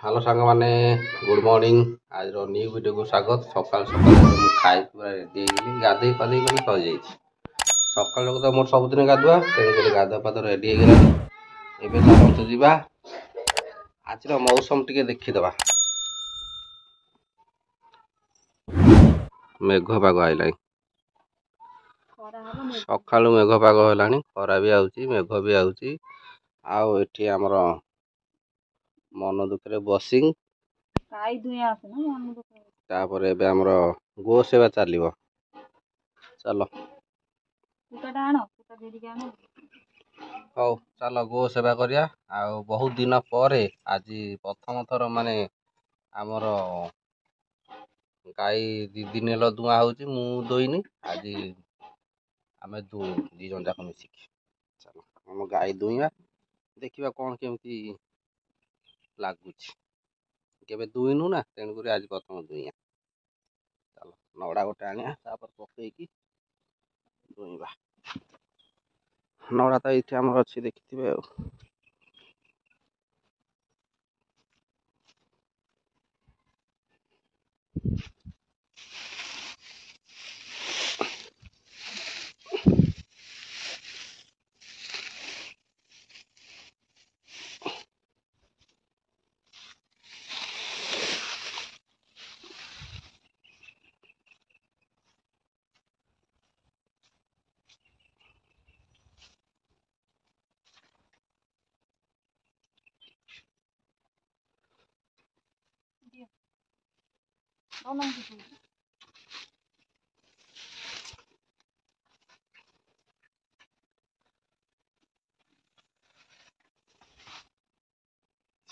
Hello सांग माने good morning. आज न्यू वीडियो को स्वागत। सकाल सकाल मु खाई पूरा रेडी होगी गाधे पाधे मैंने सज जाइए। सकाल तो मोर सबुदिन गाधुआ तेणुक गाधुआ पाध रेडी होगा। एवं चलते जावा आज मौसम टी देखीदबा। मेघ पाग आईला सका मेघ पाग है खरा भी आउची मेघ भी आउची। आउ एठी हमर मन दुखे बसिंग तापर एबे हमर गो सेवा चलिबो। चलो हौ चलो गो सेवा करिया। आ बहुत दिन पर आज प्रथम थर माने हमर गाई दी दिन हेलो दुआ होची मु दोइनी आज आमे दी जन जाक मिसिकी चलो हम गाई दुइबा देखिबा कौन केमती लागुची। केबे दुइनु ना तेणुक आज प्रथम दुइया। चलो नड़ा गोटे आनिया तापर पकईकी दुइबा। नड़ा तो ये आम अच्छी देखिए।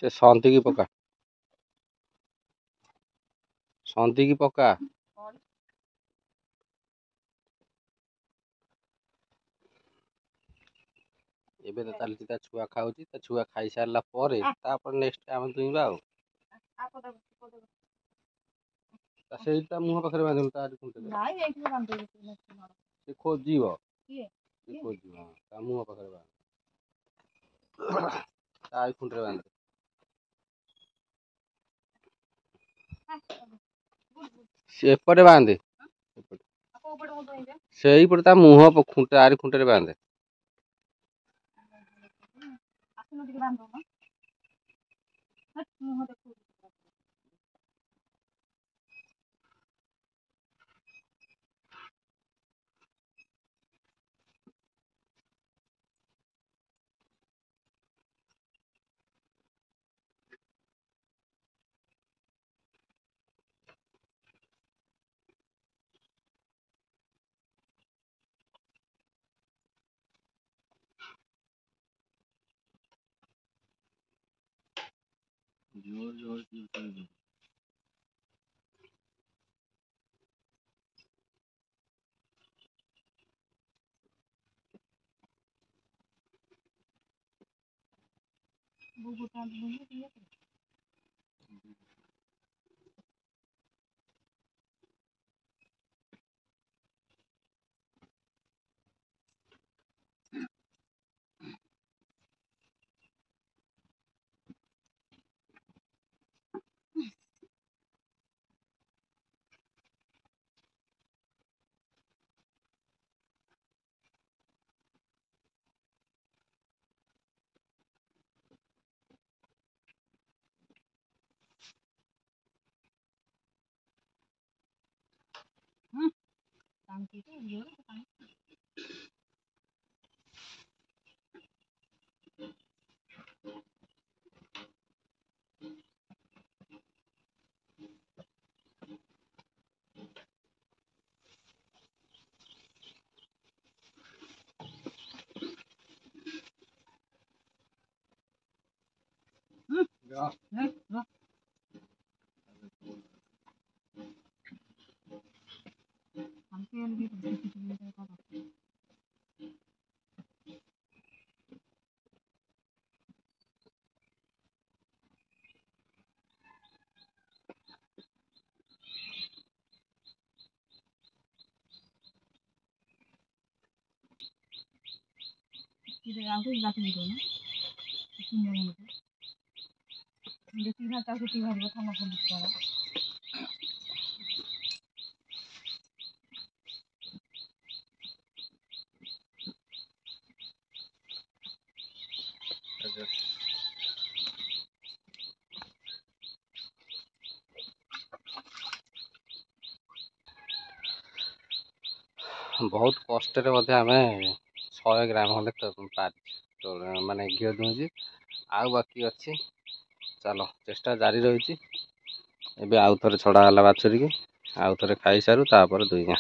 से संति की पका संति की पका एबे तो चलती ता छुआ खाऊची ता छुआ खाई सारला परे तापर नेक्स्ट हम दुइबा आ ता सेटा मुह पाखरे बांधल ता नाइ एठी बांधल से खोजीबो से खोजीबो ता मुह पाखरे बांध ता आई खुंटरे बांध से परे बांध सेही परे ता मुह खुंटे आरी खुंटे बांध जोर जोर की ଯେତିକି ଭାତ ଆଉ ସେତିକି ବାହାରିବ ଥାନା ପୋଲିସ ଦ୍ୱାରା। ବହୁତ କଷ୍ଟରେ ମଧ୍ୟ ଆମେ 100 ଗ୍ରାମ ଖଣ୍ଡେ ମାନେ ଘିଅ ଦୁହୁଁଛି। ଆଉ ବାକି ଅଛି, ଚାଲ ଚେଷ୍ଟା ଜାରି ରହିଛି। ଏବେ ଆଉ ଥରେ ଛଡ଼ା ହେଲା ବାଛୁରିକି, ଆଉ ଥରେ ଖାଇସାରୁ ତାପରେ ଦୁହିଁବା।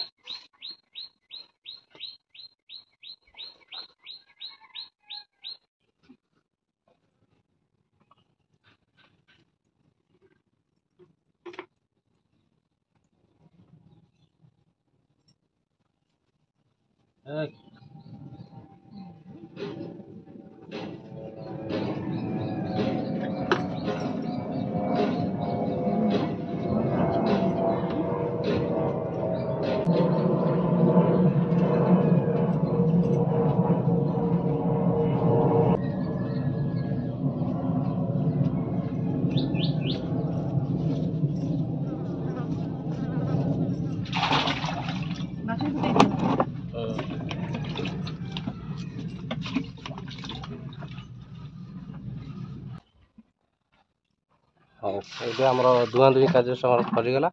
ହଉ, ଏବେ ଆମର ଧୂଆଁ ଧୁଇଁ କାର୍ଯ୍ୟ ସରିଗଲା।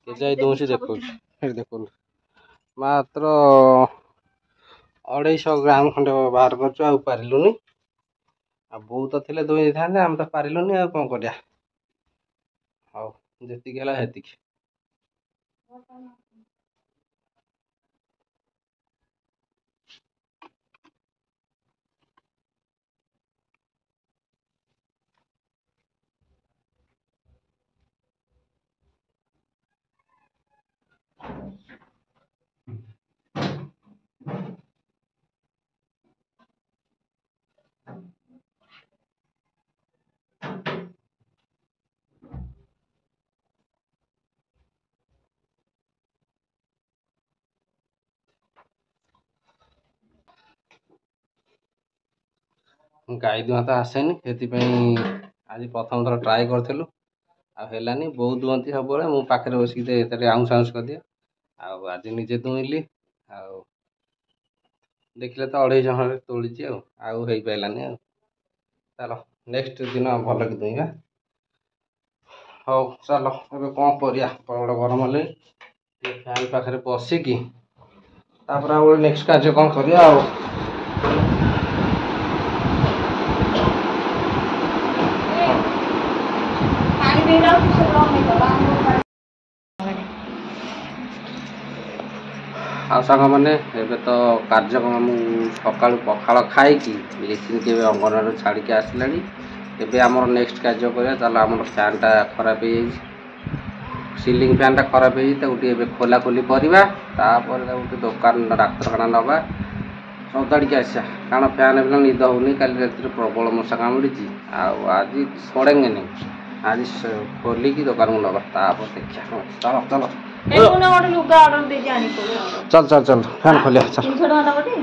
କେଜାଇ ଦୁହୁଁଛି ଦେଖଉଛି, ଦେଖନ୍ତୁ ମାତ୍ର 250 ଗ୍ରାମ ଖଣ୍ଡେ ବାହାର କରୁଛୁ, ଆଉ ପାରିଲୁନି। ଆଉ ବୋଉ ତ ଥିଲେ ଦୁହିଁ ଦେଇଥାନ୍ତେ, ଆମେ ତ ପାରିଲୁନି, ଆଉ କ'ଣ କରିବା। ହଉ, ଯେତିକି ହେଲା ସେତିକି। ଗାଈ ଦୁହାଁ ତ ଆସେନି, ସେଥିପାଇଁ ଆଜି ପ୍ରଥମ ଥର ଟ୍ରାଏ କରିଥିଲୁ। ଆଉ ହେଲାନି, ବୋଉ ଦୁହଁନ୍ତି ସବୁବେଳେ, ମୁଁ ପାଖରେ ବସିକି ଏଥିରେ ଆଉଁସ ଆଉଁସ କରିଦିଏ। ଆଉ ଆଜି ନିଜେ ଦୁହିଁଲି, ଆଉ ଦେଖିଲେ ତ 250 ଖଣ୍ଡେ ତୋଳିଛି, ଆଉ ହେଇପାରିଲାନି। ଆଉ ଚାଲ ନେକ୍ସଟ ଦିନ ଭଲକି ଦୁହିଁବା। ହଉ ଚାଲ, ଏବେ କ'ଣ କରିବା, ପ୍ରବଳ ଗରମ ହେଲେ ଫ୍ୟାନ୍ ପାଖରେ ବସିକି ତାପରେ ଆଉ ନେକ୍ସଟ କାର୍ଯ୍ୟ କ'ଣ କରିବା। ଆଉ ଆଉ ସାଙ୍ଗମାନେ, ଏବେ ତ କାର୍ଯ୍ୟକ୍ରମ ମୁଁ ସକାଳୁ ପଖାଳ ଖାଇକି ଲିଟିନକି ଏବେ ଅଙ୍ଗନବାଡ଼ିରୁ ଛାଡ଼ିକି ଆସିଲାଣି। ଏବେ ଆମର ନେକ୍ସଟ କାର୍ଯ୍ୟ କରିବା। ଚାଲ, ଆମର ଫ୍ୟାନ୍ଟା ଖରାପ ହେଇଯାଇଛି, ସିଲିଂ ଫ୍ୟାନ୍ଟା ଖରାପ ହେଇଯାଇଛି, ତାକୁ ଟିକେ ଏବେ ଖୋଲାଖୋଲି କରିବା। ତାପରେ ତାକୁ ଟିକେ ଦୋକାନ ଡାକ୍ତରଖାନା ନେବା, ସଜାଡ଼ିକି ଆସିବା। କାରଣ ଫ୍ୟାନ୍ ବିନା ନିଦ ହେଉନି, କାଲି ରାତିରେ ପ୍ରବଳ ମଶା କାମୁଡ଼ିଛି। ଆଉ ଆଜି ଛଡ଼େଙ୍ଗେନି, ଆଜି ଖୋଲିକି ଦୋକାନକୁ ନେବା, ତାପରେ ଦେଖିବା। ଚାଲ ଚାଲ चल चल चल फैन खोलिया, चल 300 टका दबटी।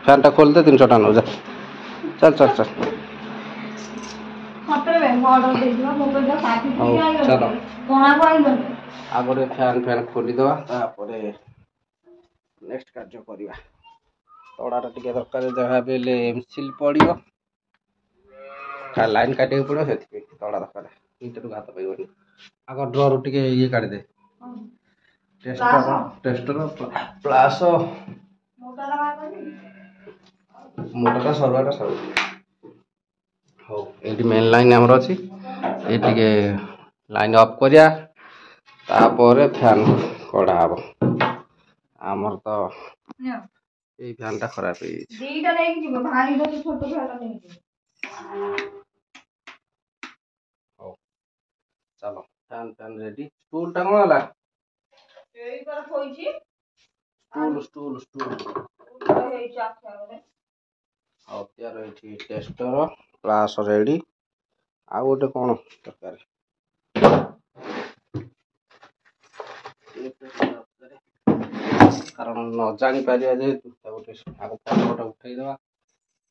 फैन टा खोल दे, 300 टका नौ जा। चल चल चल चलो आगे फैन खोली दवा, तापरे नेक्स्ट कार्य करिया। तड़ाटा टिके दरकार, जहाँ भी एमसील पड़ो, लाइन काटे पड़ो, से तड़ा दरकार हाथ पाइबनी। आग ड्रर टिके ये काढ़दे, टेस्टर प्लास मोटा सरवाटा सब। हो ये मेन लाइन आमर अच्छी, ये लाइन अफ करिया, तापर फैन कड़ा हम। आमर तो ये फैन टा खराब है। चलो फैन फैन रेडी। स्टूल टा कौन है? स्टूल स्टूल टेस्टर प्लास रेडी। आउ गोटे कौन दरकार, कारण न जानी पारिया जेहेतु गोटे उठेदवा,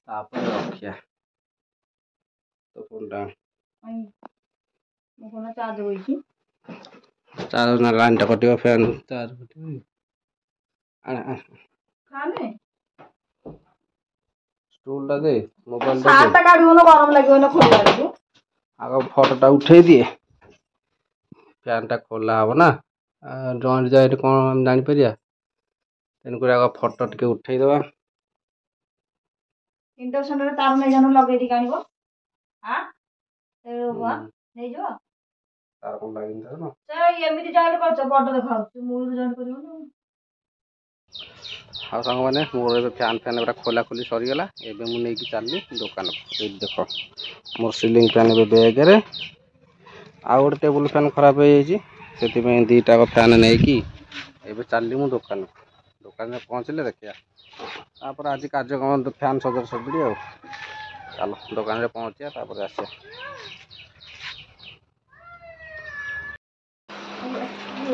रखिया तो फोन ମୁଁ କଣ ଚାର୍ଜ ବଇଛି ଚାର୍ଜ ନା ଲାଇନଟା କଟିବ ଫ୍ୟାନ୍ ଚାର୍ଜ କଟିବ ଖାନେ ଷ୍ଟୁଲଟା ଦେ ମୋବାଇଲଟା ଦେ ସାର୍ଟଟା କାଢିବନ ଗରମ ଲାଗିବ ନା ଖୋଲା ବେଳକୁ ଆଗ ଫଟୋଟା ଉଠେଇ ଦିଏ ଫ୍ୟାନ୍ଟା ଖୋଲା ହବ ନା ଜଏଣ୍ଟ ଯାଏ କଣ ଆମେ ଜାଣିପାରିବା ତେଣୁକରି ଆଗ ଫଟୋ ଟିକେ ଉଠେଇଦବା ଇଣ୍ଡକ୍ସନରେ ତାର ନେଇ ଜାଣ ଲଗେଇ ଦେଇକି ଆଣିବ ନେଇଯିବ ତାର କଣ ଲାଗିନି ତାର ନା ସେ ଏମିତି ଜଏଣ୍ଟ କରୁଛ ବଡ ଦେଖାଉଛି ମୂଳରୁ ଜଏଣ୍ଟ କରିବନି ଆଉ ସାଙ୍ଗମାନେ ମୋର ଏବେ ଫ୍ୟାନ୍ ଗୁଡ଼ା ଖୋଲାଖୋଲି ସରିଗଲା ଏବେ ମୁଁ ନେଇକି ଚାଲିଲି ଦୋକାନକୁ ଏଇଠି ଦେଖ ମୋର ସିଲିଂ ଫ୍ୟାନ୍ ଏବେ ବ୍ୟାଗରେ ଆଉ ଗୋଟେ ଟେବୁଲ୍ ଫ୍ୟାନ୍ ଖରାପ ହେଇଯାଇଛି ସେଥିପାଇଁ ଦୁଇଟାକ ଫ୍ୟାନ୍ ନେଇକି ଏବେ ଚାଲିଲି ମୁଁ ଦୋକାନରେ ପହଞ୍ଚିଲେ ଦେଖିବା ତାପରେ ଆଜି କାର୍ଯ୍ୟକ୍ରମ ଫ୍ୟାନ୍ ସଜାଡ଼ି ଆଉ ଚାଲ ଦୋକାନରେ ପହଞ୍ଚିବା ତାପରେ ଆସିବା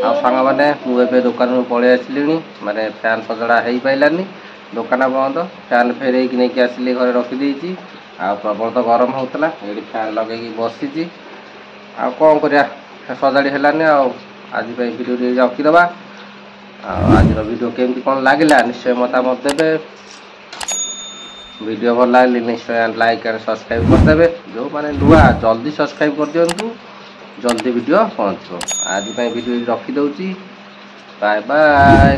ଆଉ ସାଙ୍ଗମାନେ ମୁଁ ଏବେ ଦୋକାନରୁ ପଳେଇ ଆସିଲିଣି ମାନେ ଫ୍ୟାନ୍ ସଜଡ଼ା ହେଇପାରିଲାନି ଦୋକାନ ବନ୍ଦ ଫ୍ୟାନ୍ ଫେରେଇକି ନେଇକି ଆସିଲି ଘରେ ରଖିଦେଇଛି ଆଉ ପ୍ରବଳ ତ ଗରମ ହେଉଥିଲା ଏଇଠି ଫ୍ୟାନ୍ ଲଗେଇକି ବସିଛି ଆଉ କ'ଣ କରିବା ସଜାଡ଼ି ହେଲାନି ଆଉ ଆଜି ପାଇଁ ଭିଡ଼ିଓ ଟିକେ ରଖିଦେବା ଆଉ ଆଜିର ଭିଡ଼ିଓ କେମିତି କ'ଣ ଲାଗିଲା ନିଶ୍ଚୟ ମତାମତ ଦେବେ ଭିଡ଼ିଓ ଭଲ ଲାଗିଲେ ନିଶ୍ଚୟ ଲାଇକ୍ ଆଣ୍ଡ ସବସ୍କ୍ରାଇବ୍ କରିଦେବେ ଯେଉଁମାନେ ନୂଆ ଜଲ୍ଦି ସବସ୍କ୍ରାଇବ୍ କରିଦିଅନ୍ତୁ ଜଲ୍ଦି ଭିଡ଼ିଓ ପହଞ୍ଚିବ ଆଜି ପାଇଁ ଭିଡ଼ିଓ ରଖିଦେଉଛି ବାଏ ବାଏ।